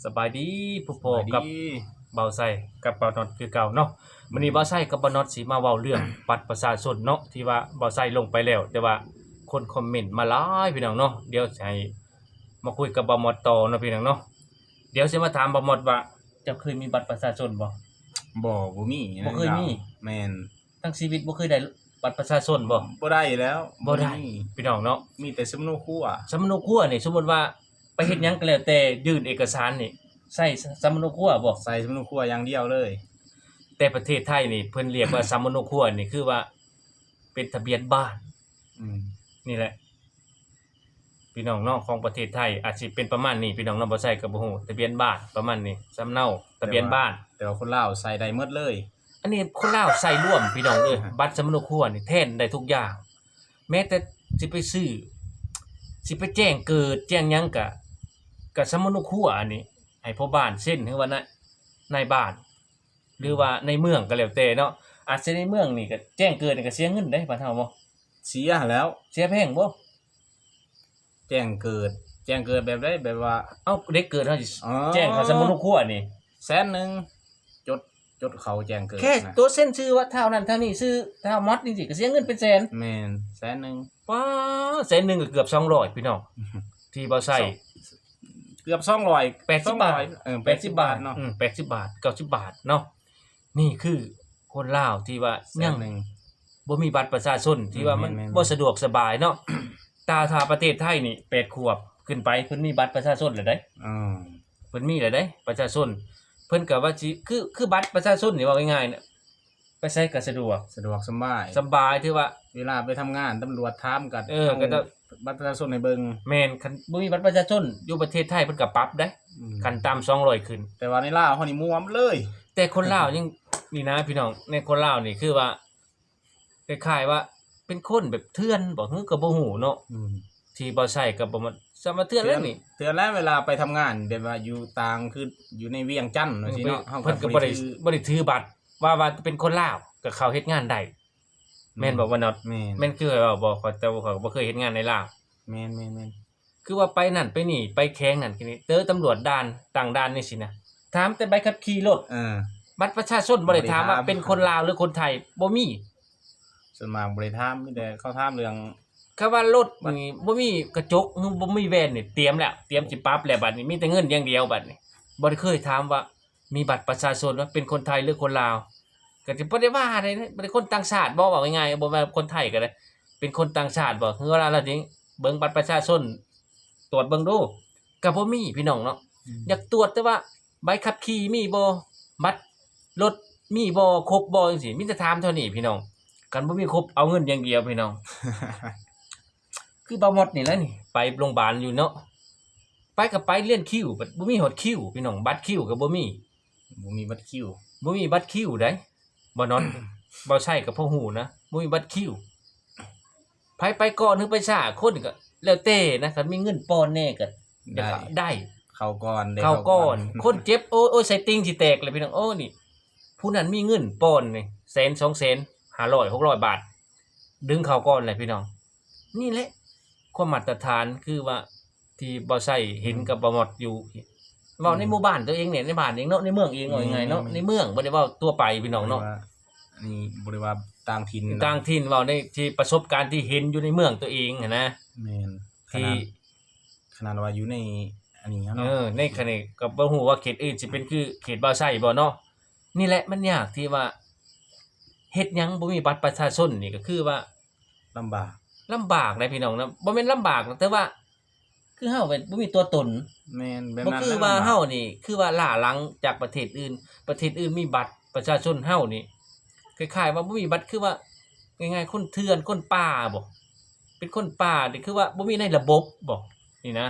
สบายดีพ่อสบายกับดีเบาไส้กับเบาน็อตคือเก่าเนาะมื้อนี้เบาไส้กับเบาน็อตสิมาเว้าเรื่องบัตรประชาชนเนาะที่ว่าเบาไส้ลงไปแล้วแต่ว่าคนคอมเมนต์มาหลายพี่น้องเนาะเดี๋ยวสิให้มาคุยกับเบาหมดต่อเนาะพี่น้องเนาะเดี๋ยวสิมาถามเบาหมดว่าเจ้าเคยมีบัตรประชาชนบ่บ่มีบ่เคยมีแม่นทั้งชีวิตบ่เคยได้บัตรประชาชนบ่บ่ได้แล้ว บ่ได้มีพี่น้องเนาะมีแต่สำเนาครัวสำเนาครัวนี่สมมุติว่าไปเฮ็ดหยังก็แล้วแต่ยื่นเอกสารนี่ใช้สำเนาครัวบ่ ใส่สำเนาครัวอย่างเดียวเลย แต่ประเทศไทยนี่เพิ่นเรียกว่าสามโนครัวนี่คือว่าเป็นทะเบียนบ้าน อืมนี่แหละพี่น้องเนาะของประเทศไทยอาจสิเป็นประมาณนี้พี่น้องเนาะบ่ใช่ก็บ่ฮู้ทะเบียนบ้านประมาณนี้สำเนาทะเบียนบ้าน แต่ว่าคนลาวใส่ได้หมดเลย อันนี้คนลาวใส่ร่วมพี่น้องบัตรสามโนครัวนี่แทนได้ทุกอย่าง แม้แต่สิไปซื้อสิไปแจ้งเกิดแจ้งหยังก็สามโนครัวอันนี้ให้พ่อบ้านเซ็นหรือว่านายบ้าน หรือว่าในเมืองก็แล้วแต่เนาะอาจสิในเมืองนี่ก็แจ้งเกิดนี่ก็เสียเงินได้บ้านเฮาบ่ เสียแล้ว เสียแพงบ่ แจ้งเกิดแบบใดแบบว่าเอ้าเด็กเกิดเฮาสิ อ๋อ แจ้งเขาสมุนครัวนี่100,000จดเขาแจ้งเกิดแค่ นะ ตัวเซ็นชื่อว่าเท่านั้นเท่านี้ชื่อเท่ามอดจริงๆก็เสียเงินเป็นแสนแม่น100,000ป๊าแสนหนึงก็เกือบ200พี่น้องที่บ่ใช้ เกือบ200 80บาท80บาทเนาะ80บาท90บาทเนาะนี่คือคนลาวที่ว่ายัง 100,000 บ่มีบัตรประชาชนที่ว่ามัน แม่นๆ บ่สะดวกสบายเนาะถ้าประเทศไทยนี่8ขวบขึ้นไปเพิ่นมีบัตรประชาชนแล้วเด้ อือ เพิ่นมีแล้วเด้ประชาชนเพิ่นก็ว่าสิคือบัตรประชาชนนี่ว่าง่ายๆน่ะไปใช้ก็สะดวกสะดวกสบาย สบายที่ว่า เวลาไปทำงานตำรวจถามกัน ก็จะ บัตรประชาชนให้เบิ่ง แม่นคันบ่มีบัตรประชาชนอยู่ประเทศไทยเพิ่นก็ปรับได้คันตาม200ขึ้น แต่ว่าในลาวเฮานี่ม่วมเลย แต่คนลาวยังนี่นะพี่น้องในคนลาวนี่คือว่าคล้ายๆว่าเป็นคนแบบเถื่อนบ่ฮือก็บ่ฮู้เนาะที่บ่ใช้ก็บ่มาสมาเถื่อนแล้วนี่ เตือนแล้วเวลาไปทำงานแบบว่าอยู่ต่างคืออยู่ในเวียงจันทน์ว่าซี่เนาะ เพิ่นก็บ่ได้ถือบัตรว่าเป็นคนลาวก็เข้าเฮ็ดงานได้แม่นบ่ว่าเนาะ แม่น แม่นคือว่าบ่เขาแต่ว่าเขาก็บ่เคยเฮ็ดงานในลาว แม่น คือว่าไปนั่นไปนี่ไปแข้งนั่นนี่เจอตำรวจด่านต่างด่านนี่สินะถามแต่ใบขับขี่รถบัตรประชาชนบ่ได้ถามว่าเป็นคนลาวหรือคนไทยบ่มี ส่วนมากบ่ได้ถามมีแต่เขาถามเรื่อง คำว่ารถนี่บ่มีกระจกบ่มีแว่นนี่เตรียมแล้วเตรียมสิปรับแล้วบัดนี้มีแต่เงินอย่างเดียวบัดนี้บ่ได้เคยถามว่ามีบัตรประชาชนว่าเป็นคนไทยหรือคนลาวก็สิบ่ได้ว่าได้นะบ่ได้คนต่างชาติบ่ว่าง่ายๆบ่ว่าคนไทยก็ได้เป็นคนต่างชาติบ่คือเวลาเราสิเบิ่งบัตรประชาชนตรวจเบิ่งดูก็บ่มีพี่น้องเนาะอยากตรวจแต่ว่าใบขับขี่มีบ่บัตรรถมีบ่ครบบ่จังซี่มีแต่ถามเท่านี้พี่น้องคันบ่มีครบเอาเงินอย่างเดียวพี่น้อง คือบ่หมดนี่แหละนี่ไปโรงพยาบาลอยู่เนาะไปก็ไปเรียนคิวบัดบ่มีฮอดคิวพี่น้องบัตรคิวก็บ่มี บ่มีบัตรคิว บ่มีบัตรคิวได้บ่น็อต บ่ใช่ก็พอฮู้นะบ่มีบัตรคิวไผไปก่อนหรือไปช้าคนก็แล้วแต่นะคันมีเงินปอนแน่ก็ได้ เข้าก่อนได้ เข้าก่อนคนเจ็บโอ้ยใส่ติ่งสิแตกเลยพี่น้องโอ้นี่ผู้นั้นมีเงินปอนนี่แสน2แสน500 600บาทดึงเข้าก่อนเลยพี่น้องนี่แหละความมาตรฐานคือว่าที่บ่ใช่เห็นกับบ่หมดอยู่เว้าในหมู่บ้านตัวเองเนี่ยในบ้านเองเนาะในเมืองเองว่ายังไงเนาะในเมืองบ่ได้เว้าทั่วไปพี่น้องเนาะ อันนี้บ่ได้ว่าต่างถิ่น ต่างถิ่นเว้าในที่ประสบการณ์ที่เห็นอยู่ในเมืองตัวเองหันนะ แม่นที่ขนาดว่าอยู่ในอันนี้เนาะ ในขณะก็บ่ฮู้ว่าเขตอื่นสิเป็นคือเขตบ่ใช่บ่เนาะนี่แหละมันยากที่ว่าเฮ็ดหยังบ่มีบัตรประชาชนนี่ก็คือว่า ลำบาก ลำบากนะพี่น้องนะบ่แม่นลำบากแต่ว่า คือเฮาเป็นบ่มีตัวตน แม่นแบบ บ่ นั้น คือว่าเฮานี่คือว่าล้าหลังจากประเทศอื่นประเทศอื่นมีบัตรประชาชนเฮานี่คล้ายๆว่าบ่มีบัตรคือว่าง่ายๆคนเถื่อนคนป่าบ่เป็นคนป่านี่คือว่าบ่มีในระบบบ่นี่นะ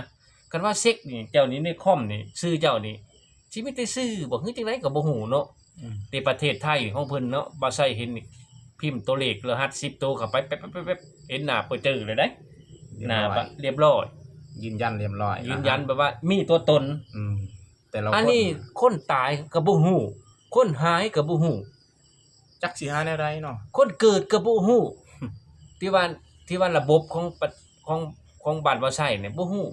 คันว่าเช็คนี่เจ้านี้ในคอมนี่ชื่อเจ้านี่สิมีแต่ชื่อบ่คือจังไดก็บ่ฮู้เนาะในประเทศไทยของเพิ่นเนาะบ่ใช่เห็นนี่พิมพ์ตัวเลขรหัส10ตัวเข้าไปแป๊บๆๆเห็นหน้าเปิดจื้อเลยเด้หน้าเรียบร้อยยืนยันเรียบร้อย ยืนยันแบบว่ามีตัวตนแต่ละคน อันนี้คนตายก็บ่ฮู้คนหายก็บ่ฮู้ จักสิหาแนวใดเนาะ คนเกิดก็บ่ฮู้ ที่ว่าระบบของบ้านบ่ใช่เนี่ยบ่ฮู้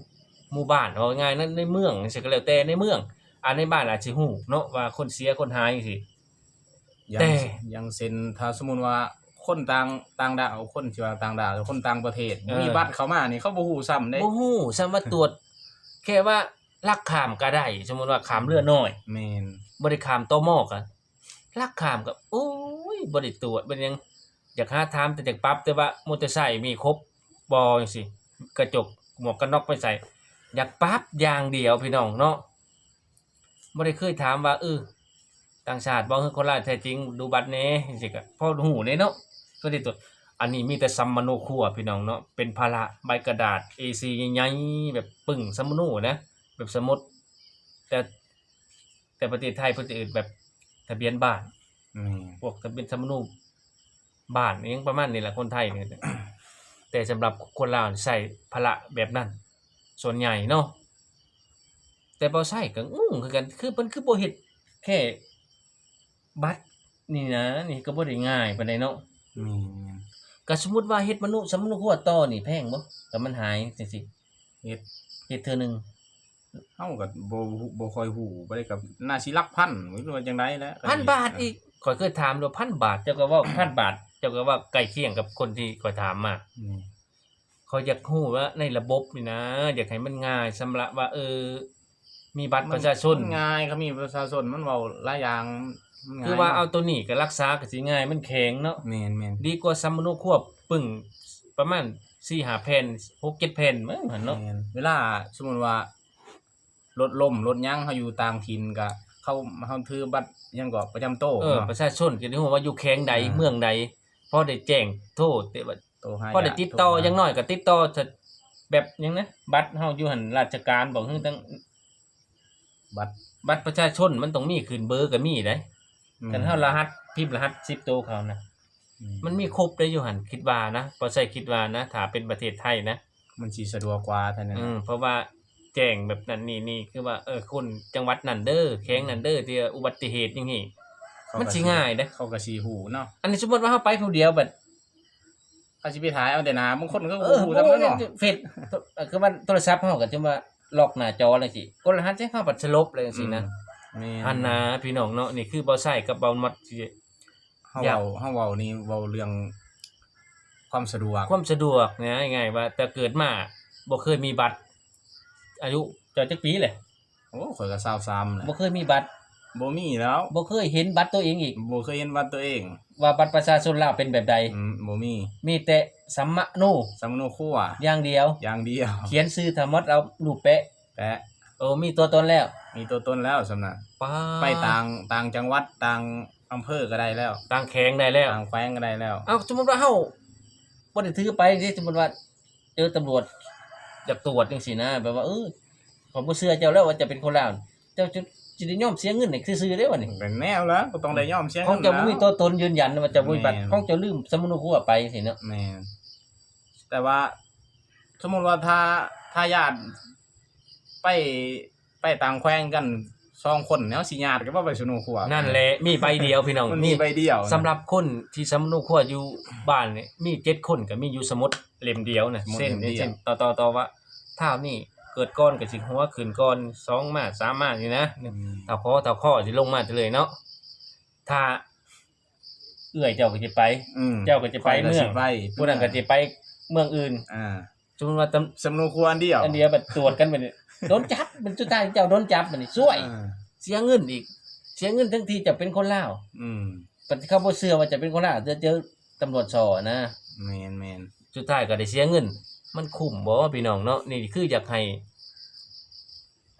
หมู่บ้านว่าง่ายๆนั้นในเมืองจังซี่ก็แล้วแต่ในเมือง ในบ้านอาจสิฮู้เนาะว่าคนเสียคนหายจังซี่ ยัง แต่ ยังเซ็นถ้าสมมุติว่าคนต่างดาวคนที่ว่าต่างดาวหรือคนต่างประเทศมีบัตรเข้ามานี่เขาบ่ฮู้ซ้ำเด้ บ่ฮู้ซ้ำว่าตรวจแค่ว่าลักข้ามก็ได้สมมุติว่าข้ามเรือน้อย แม่น บ่ได้ข้ามตมก็ลักข้ามก็โอ้ยบ่ได้ตรวจบ่ได้หยังอยากหาถามแต่อยากปรับแต่ว่ามอเตอร์ไซค์มีครบบ่จังซี่กระจกหมวกกันน็อกไปใส่อยากปรับอย่างเดียวพี่น้องเนาะบ่ได้เคยถามว่าต่างชาติบ่คือคนลาวแท้จริงดูบัตรแหน่จังซี่ก็พอฮู้แหน่เนาะก็ได้ตรวจอันนี้มีแต่ซัมมโนครัวพี่น้องเนาะเป็นภาระใบกระดาษ A4 ใหญ่ๆแบบปึ้งซัมมโนนะแบบสมุดแต่ประเทศไทยเพิ่นจะเอิ้นแบบทะเบียนบ้าน แม่น พวกทะเบียนซัมมโนบ้านอิหยังประมาณนี้แหละคนไทยนี่ แต่สำหรับคนลาวนี่ใช้ภาระแบบนั้นส่วนใหญ่เนาะแต่บ่ใช้ก็งงคือกันคือเพิ่นคือบ่เฮ็ดแค่บัตรนี่นะนี่ก็บ่ได้ง่ายปานใดเนาะ แม่น ก็สมมุติว่าเฮ็ดซัมมโนครัวต่อนี่แพงบ่ก็มันหายจังซี่ เฮ็ด เฮ็ดเทื่อหนึง เฮาก็บ่ค่อยฮู้บ่ได้กับน่าสิหลักพันหรือว่าจังได๋แหละ 1,000 บาทอีกข้อยเคยถามว่า1,000 บาทเจ้าก็เว้า 1,000 บาทเจ้าก็ว่าใกล้เคียงกับคนที่ข้อยถามมา อืม เขาอยากรู้ว่าในระบบนี่นะอยากให้มันง่ายสำหรับว่ามีบัตรประชาชน มัง่ายเขามีประชาชนมันเว้าหลายอย่างมันง่ย คือว่าเอาตัวนี้ก็รักษาก็สิง่ายมันแข็งเนาะ แม่น ดีกว่าซัมมโนควบปึ้งประมาณ 4-5 แผ่น 6-7 แผ่นมั้งหั่น ๆ เนาะ แม่นเวลาสมมุติว่ารถล้มรถหยังเฮาอยู่ต่างถิ่นก็เฮาถือบัตรหยังก็ประจำโต๊ะ ป เนาะ ระชาชนจะได้รู้ว่าอยู่แข้งใด อ่า เมืองใดพอได้แจ้งโทษแต่ว่า โตหา พอได้ติดต่อ โทรหา อย่างน้อยก็ติดต่อจะแบบหยังนะบัตรเฮาอยู่หั่นราชการบอกคือตั้ง บัตร ประชาชนมันต้องมีขึ้นเบอร์ก็มีได้คันเฮารหัสพิมพ์รหัส10ตัวเขานะมันมีครบได้อยู่หั่นคิดว่านะบ่ใช่คิดว่านะถ้าเป็นประเทศไทยนะ มันสิสะดวกกว่าเท่านั้น เพราะว่าแจ้งแบบนั้นนี่คือว่าคนจังหวัดนั้นเด้อแข้งนั้นเด้อที่อุบัติเหตุจังซี่ มันสิง่ายเด้ เขาก็สิฮู้เนาะ อันนี้สมมุติว่าเฮาไปผู้เดียวบัด เขาสิไปถ่ายเอาแต่หน้าบางคนก็ บ่ ฮู้ซำนั้นเนาะ เฟซคือว่าโทรศัพท์เฮาก็จะว่าล็อกหน้าจอจังซี่กดรหัสให้เข้าบัดสลบเลยจังซี่นะ แม่น อันนะพี่น้องเนาะนี่คือบ่ใช้กับบ่มัดสิ เฮาเว้านี่เว้าเรื่องความสะดวก ความสะดวกนะง่ายๆว่าแต่เกิดมาบ่เคยมีบัตรอายุเจ้าจักปีเลย โอ้ข่อยก็23แหละ บ่เคยมีบัตร บ่มีแล้ว บ่เคยเห็นบัตรตัวเองอีก บ่เคยเห็นบัตรตัวเอง ว่าบัตรประชาชนลาวเป็นแบบใด บ่มี มีแต่สัมมโน สำนวนครัว อย่างเดียว อย่างเดียว เขียนชื่อทั้งหมดเอารูปแปะ แต่ มีตัวตนแล้ว มีตัวตนแล้วสำนัก ป๊า ไปต่างจังหวัดต่างอำเภอก็ได้แล้ว ต่างแขงได้แล้ว ต่างแขวงก็ได้แล้ว เอ้าสมมุติว่าเฮาบ่ได้ถือไปสิสมมุติว่าเจอตำรวจอยากตรวจจังซี่นะแบบว่าผมบ่เชื่อเจ้าแล้วว่าจะเป็นคนลาวเจ้าจะได้ยอมเสียเงินให้ซื่อๆเด้อวะนี่ เป็นแนวแล้วก็ต้องได้ยอมเสีย ของ เงิน เจ้าบ่มี แล้ว ตัวตนยืนยันว่าเจ้าบ่มีบัตร แม่น ของเจ้าลืมสมุนครัวไปสิเนาะ แม่นแต่ว่า สมมุติว่าถ้าญาติไปต่างแขวงกัน2คนแนวสิญาติก็บ่ไปสนุกครัว นั่นแหละมีใบเดียวพี่น้อง มันมีใบเดียว สำหรับคนที่สมุนครัวอยู่บ้านนี่มี7คนก็มีอยู่สมุดเล่มเดียวน่ะเส้นต่อว่าถ้านี่เกิดก้อนก็สิหัวขึ้นก้อน2มา3มานี่นะ เท่าข้อสิลงมาเลยเนาะถ้าเอื้อยเจ้าก็จะไป เจ้าก็จะไปเมือง ไป ผู้นั้นก็จะไปเมืองอื่นสมมุติว่า สำนวนครัวอันเดียว อันเดียวแบบตรวจกันบัดนี้โดนจับมันสุดท้ายเจ้าโดนจับบัดนี้ซวย เสียเงินอีก เสียเงินทั้งที่จะเป็นคนลาว ปฏิเขาบ่เชื่อว่าจะเป็นคนลาวเจอตำรวจสอนะ แม่น สุดท้ายก็ได้เสียเงิน มันคุ้มบ่พี่น้องเนาะนี่คืออยากให้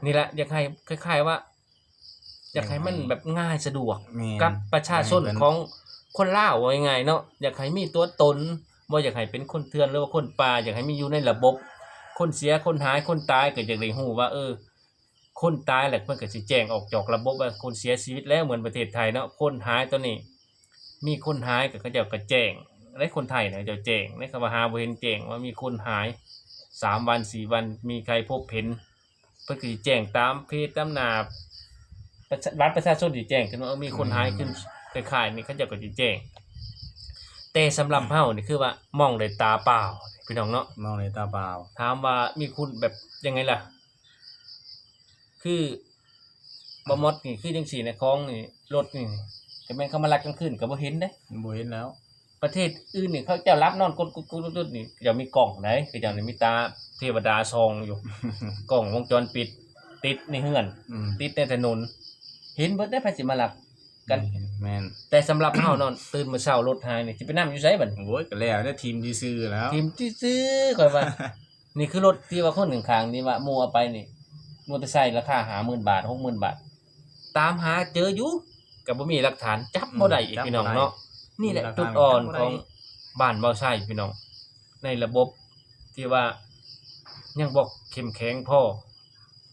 นี่แหละอยากให้คล้ายๆว่า อยากให้มันแบบง่ายสะดวก แม่น กับประชาชนของคนลาวว่าง่ายๆเนาะอยากให้มีตัวตนบ่อยากให้เป็นคนเถื่อนหรือว่าคนป่าอยากให้มีอยู่ในระบบ คนเสียคนหายคนตายก็อยากได้ฮู้ว่าคนตายแหละเพิ่นก็สิแจ้งออกจากระบบว่าคนเสียชีวิตแล้วเหมือนประเทศไทยเนาะคนหายตัวนี้ มีคนหายก็เขาเจ้าก็แจ้งและคนไทยเนี่ยเจ้าแจ้งในคำว่าหาบ่เห็นแจ้งว่ามีคนหาย3วัน4วันมีใครพบเห็นเพิ่นก็สิแจ้งตามเพจตามหน้าบัตรประชาชนสิแจ้งขึ้นว่ามีคนหายขึ้นคล้ายๆนี่เขาเจ้าก็สิแจ้งแต่สำหรับเฮานี่คือว่ามองด้วยตาเปล่าพี่น้องเนาะ มองในตาเปล่า ถามว่ามีคุณแบบยังไงล่ะ คือ บ่หมดนี่คือจังซี่นะของนี่รถนี่ก็แม่นเขามาลักกลางคืนก็บ่เห็นเด้ บ่เห็นแล้ว ประเทศอื่นนี่เขาเจ้ารับนอนกดๆๆๆนี่จะมีกล้องไหนคือจังนี่มีตาเทวดาส่องอยู่ กล้องวงจรปิดติดในเฮือน ติดในถนนเห็นเบิดได้ไผสิมาลักกัน แม่น แต่สำหรับเฮานอนตื่นมื้อเช้ารถหายนี่สิไปนำอยู่ไสบัดนี้ โอ้ยก็แล้วได้ทีมซื่อๆแล้ว ทีมที่ซื้อข่อยว่า นี่คือรถที่ว่าคนข้างๆนี่ว่าหมู่เอาไปนี่มอเตอร์ไซค์ราคา 50,000 บาท 60,000 บาท ตามหาเจออยู่ก็บ่มีหลักฐานจับบ่ได้อีกพี่น้องเนาะนี่แหละจุดอ่อนของบ้านเว้าไส้พี่น้องในระบบที่ว่ายังบ่เข้มแข็งพอ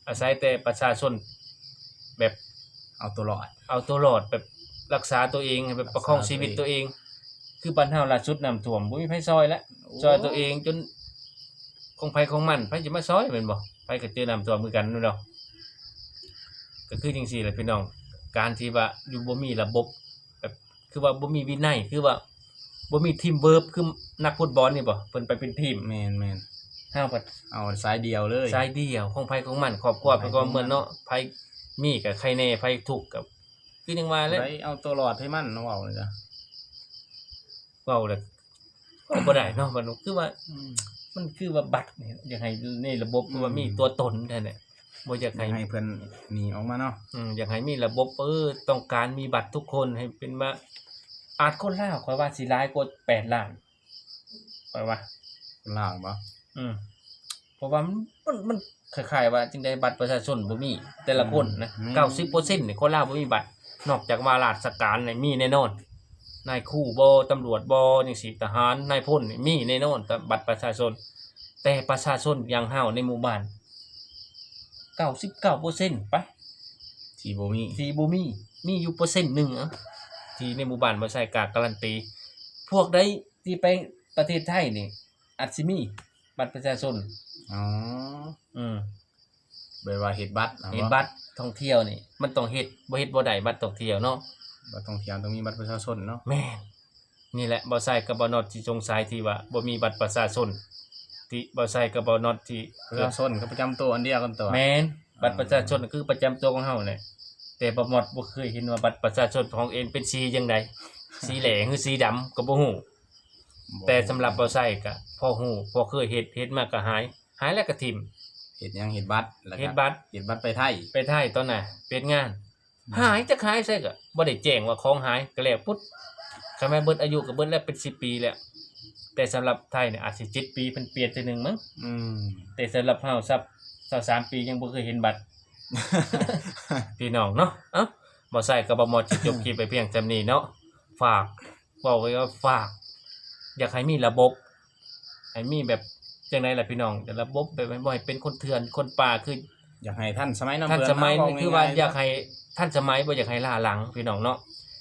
อาศัยแต่ประชาชนแบบ เอาตัวรอด เอาตัวรอดแบบรักษาตัวเองให้แบบประคองชีวิตตัวเอง คือบ้านเฮาล่าสุดน้ำท่วมบ่มีไผซอยแล้วซอยตัวเองจนของไผของมันไผสิมาซอยแม่นบ่ไผก็เจอน้ำท่วมคือกันนู่นเนาะก็คือจังซี่แหละพี่น้องการที่ว่าอยู่บ่มีระบบแบบคือว่าบ่มีวินัยคือว่าบ่มีทีมเวิร์คคือนักฟุตบอลนี่บ่เพิ่นไปเป็นทีม แม่น เฮาก็ เอาสายเดียวเลย สายเดียวของไผของมันครอบครัวเพิ่นก็เหมือนเนาะไผมีก็ใครแน่ไผทุกข์ก็คือจังว่าแหละ ได้เอาตัวรอดให้มันเนาะเว้าเลยจ้ะ เว้าแล้วก็บ่ได้เนาะมันคือว่ามันคือว่าบัตรนี่อยากให้ในระบบคือว่ามีตัวตนแท้เนี่ยบ่อยากให้ ให้เพิ่นหนีออกมาเนาะ อยากให้มีระบบต้องการมีบัตรทุกคนให้เป็นว่าอาจคนลาวข่อยว่าสิหลายกว่า8ล้านข่อยว่า ลาวบ่ เพราะว่ามันคล้ายๆว่าจึงได้บัตรประชาชนบ่มีแต่ละคนนะ 90%นี่คนลาวบ่มีบัตรนอกจากว่าราชการนี่มีแน่นอนนายคู่บ่ตำรวจบ่จังซี่ทหารนายพลนี่มีแน่นอนแต่บัตรประชาชน แต่ประชาชนอย่างเฮาในหมู่บ้าน99%ไป ที่บ่มี ที่บ่มีอยู่เปอร์เซ็นต์หนึงที่ในหมู่บ้านบ่ใช่กล้าการันตี พวกใดที่ไปประเทศไทยนี่อาจสิมีบัตรประชาชน อ๋อ อืม แบบว่าเฮ็ดบัตร เห็นบัตรท่องเที่ยวนี่มันต้องเฮ็ดบ่เฮ็ดบ่ได้บัตรท่องเที่ยวเนาะ บัตรท่องเที่ยวต้องมีบัตรประชาชนเนาะ แม่นนี่แหละบ่ใช่กับบ่นอดที่สงสัยที่ว่าบ่มีบัตรประชาชนที่บ่ใช่กับบ่นอดที่ ประชาชนก็ประจำตัวอันเดียวกันตัว แม่นบัตรประชาชนก็คือประจำตัวของเฮาแหละแต่บ่หมดบ่เคยเห็นว่าบัตรประชาชนของเองเป็นสีจังไดสีแหลงหรือสีดำก็บ่ฮู้แต่สำหรับบ่ใช่ก็พอฮู้พอเคยเฮ็ดมาก็หายแล้วก็ทิ่ม เฮ็ดหยังเฮ็ดบัตรแล้วก็ เฮ็ดบัตร เฮ็ดบัตรไปไทย ไปไทยตอนน่ะเป็นงาน หายจักหายใส่ก็บ่ได้แจ้งว่าของหายก็แล้วปุ๊บคันแม่นเบิดอายุก็เบิดแล้วเป็น10 ปีแล้วแต่สำหรับไทยเนี่ยอาจสิ7 ปีเพิ่นเปลี่ยนเทื่อนึงมั้ง อืม แต่สำหรับเฮาซับ23 ปียังบ่เคยเห็นบัตร พี่น้องเนาะเอ้าบ่ใส่ก็บ่หมดสิจบคลิปไปเพียงเท่านี้เนาะฝากเว้าไว้ว่าฝาก อยากให้มีระบบให้มีแบบจังได๋ล่ะพี่น้องแต่ระบบแบบบ่ให้เป็นคนเถื่อนคนป่าคือ อยากให้ท่านสมัยน้ำ ท่าน เพิ่น สมัย เนะ นี่คือว่า ง่ๆ อยากให้ท่านสมัยบ่อยากให้ล้าหลังพี่น้องเนาะ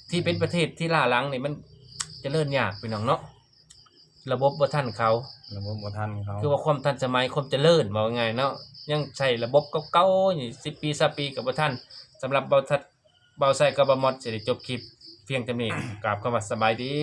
ที่เป็นประเทศที่ล้าหลังนี่มันเจริญยากพี่น้องเนาะระบบบ่ทันเขา ระบบบ่ทันเขา คือว่าความทันสมัยความเจริญว่าง่ายเนาะยังใช้ระบบเก่าๆนี่10 ปี20 ปีก็บ่ทันสำหรับเบาไซกับบ่มอดสิได้จบคลิปเพียงเท่านี้กราบคำว่าสบายดี